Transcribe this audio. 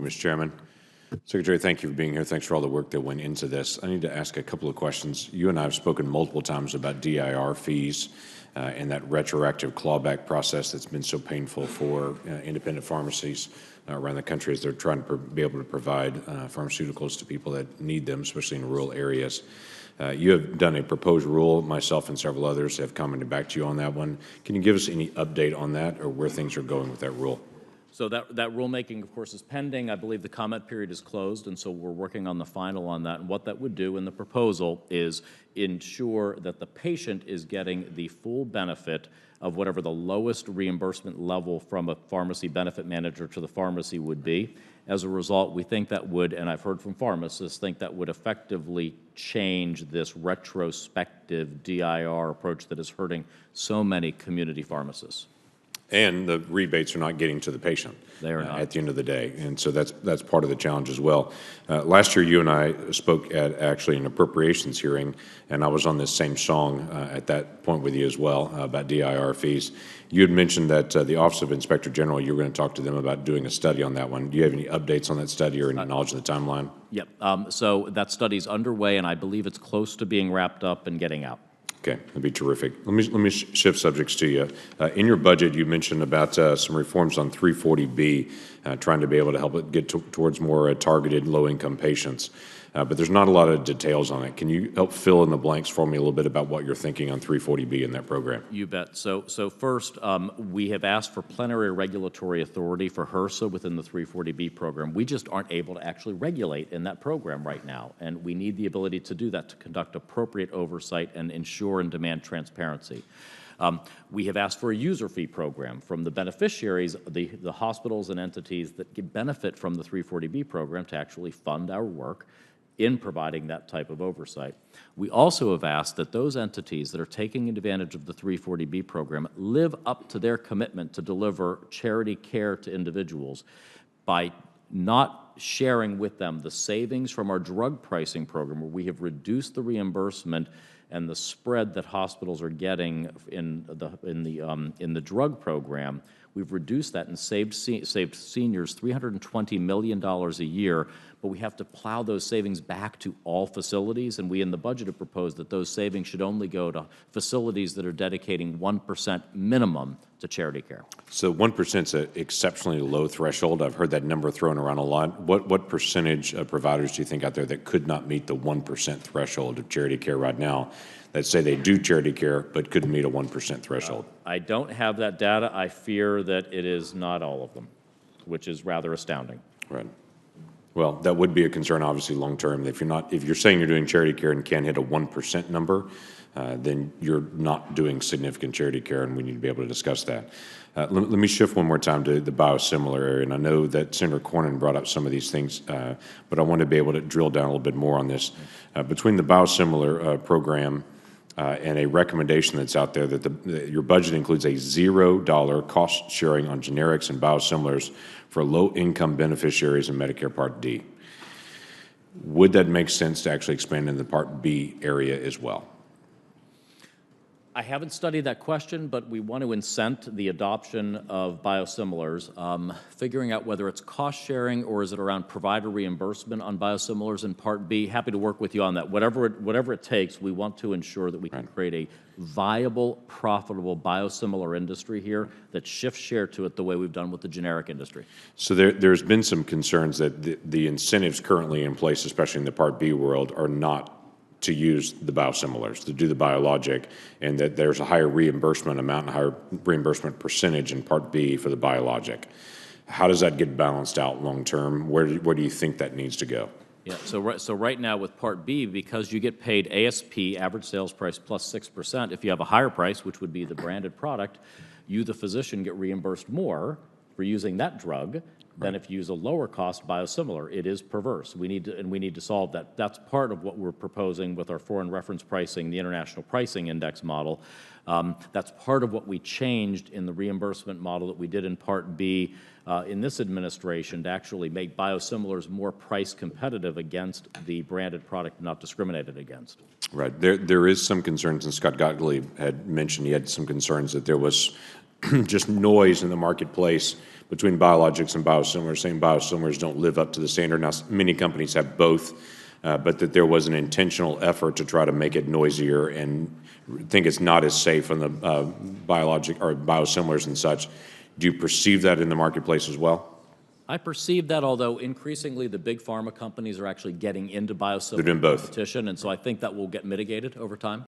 Mr. Chairman. Secretary, thank you for being here. Thanks for all the work that went into this. I need to ask a couple of questions. You and I have spoken multiple times about DIR fees and that retroactive clawback process that's been so painful for independent pharmacies around the country as they're trying to be able to provide pharmaceuticals to people that need them, especially in rural areas. You have done a proposed rule. Myself and several others have commented back to you on that one. Can you give us any update on that or where things are going with that rule? So that rulemaking, of course, is pending. I believe the comment period is closed, and so we're working on the final on that. And what that would do in the proposal is ensure that the patient is getting the full benefit of whatever the lowest reimbursement level from a pharmacy benefit manager to the pharmacy would be. As a result, we think that would, and I've heard from pharmacists, think that would effectively change this retrospective DIR approach that is hurting so many community pharmacists. And the rebates are not getting to the patient They are not. at the end of the day. And so that's part of the challenge as well. Last year, you and I spoke at actually an appropriations hearing, and I was on this same song at that point with you as well about DIR fees. You had mentioned that the Office of Inspector General, you were going to talk to them about doing a study on that one. Do you have any updates on that study or any knowledge of the timeline? Yep. So that study's underway, and I believe it's close to being wrapped up and getting out. Okay, that'd be terrific. Let me shift subjects to you. In your budget, you mentioned about some reforms on 340B, trying to be able to help it get towards more targeted low-income patients. But there's not a lot of details on it. Can you help fill in the blanks for me a little bit about what you're thinking on 340B in that program? You bet. So first, we have asked for plenary regulatory authority for HRSA within the 340B program. We just aren't able to actually regulate in that program right now, and we need the ability to do that to conduct appropriate oversight and ensure and demand transparency. We have asked for a user fee program from the beneficiaries, the hospitals and entities that get benefit from the 340B program to actually fund our work in providing that type of oversight. We also have asked that those entities that are taking advantage of the 340B program live up to their commitment to deliver charity care to individuals by not sharing with them the savings from our drug pricing program, where we have reduced the reimbursement and the spread that hospitals are getting in the drug program. We've reduced that and saved seniors $320 million a year, but we have to plow those savings back to all facilities, and we in the budget have proposed that those savings should only go to facilities that are dedicating 1% minimum to charity care. So 1% is an exceptionally low threshold. I've heard that number thrown around a lot. What percentage of providers do you think out there that could not meet the 1% threshold of charity care right now, that say they do charity care but couldn't meet a 1% threshold? I don't have that data. I fear that it is not all of them, which is rather astounding. Right. Well, that would be a concern, obviously, long term. If you're saying you're doing charity care and can't hit a 1% number, then you're not doing significant charity care, and we need to be able to discuss that. Let me shift one more time to the biosimilar area, and I know that Senator Cornyn brought up some of these things, but I want to be able to drill down a little bit more on this. Between the biosimilar program and a recommendation that's out there that your budget includes a $0 cost sharing on generics and biosimilars for low-income beneficiaries in Medicare Part D. Would that make sense to actually expand in the Part B area as well? I haven't studied that question, but we want to incent the adoption of biosimilars, figuring out whether it's cost sharing or is it around provider reimbursement on biosimilars in Part B. Happy to work with you on that. Whatever it takes, we want to ensure that we can create a viable, profitable biosimilar industry here that shifts share to it the way we've done with the generic industry. So there's been some concerns that the incentives currently in place, especially in the Part B world, are not to use the biosimilars, to do the biologic, and that there's a higher reimbursement amount and higher reimbursement percentage in Part B for the biologic. How does that get balanced out long term? Where do you think that needs to go? Yeah, so right now with Part B, because you get paid ASP, average sales price, plus 6%, if you have a higher price, which would be the branded product, you, the physician, get reimbursed more for using that drug than if you use a lower cost biosimilar. It is perverse. We need to solve that. That's part of what we're proposing with our foreign reference pricing, the international pricing index model. That's part of what we changed in the reimbursement model that we did in Part B in this administration to actually make biosimilars more price competitive against the branded product, not discriminated against. Right. There is some concerns, and Scott Gottlieb had mentioned he had some concerns that there was just noise in the marketplace between biologics and biosimilars, saying biosimilars don't live up to the standard. Now, many companies have both, but that there was an intentional effort to try to make it noisier and think it's not as safe on the biologic or biosimilars and such. Do you perceive that in the marketplace as well? I perceive that, although increasingly the big pharma companies are actually getting into biosimilar They're doing both. competition, and so I think that will get mitigated over time.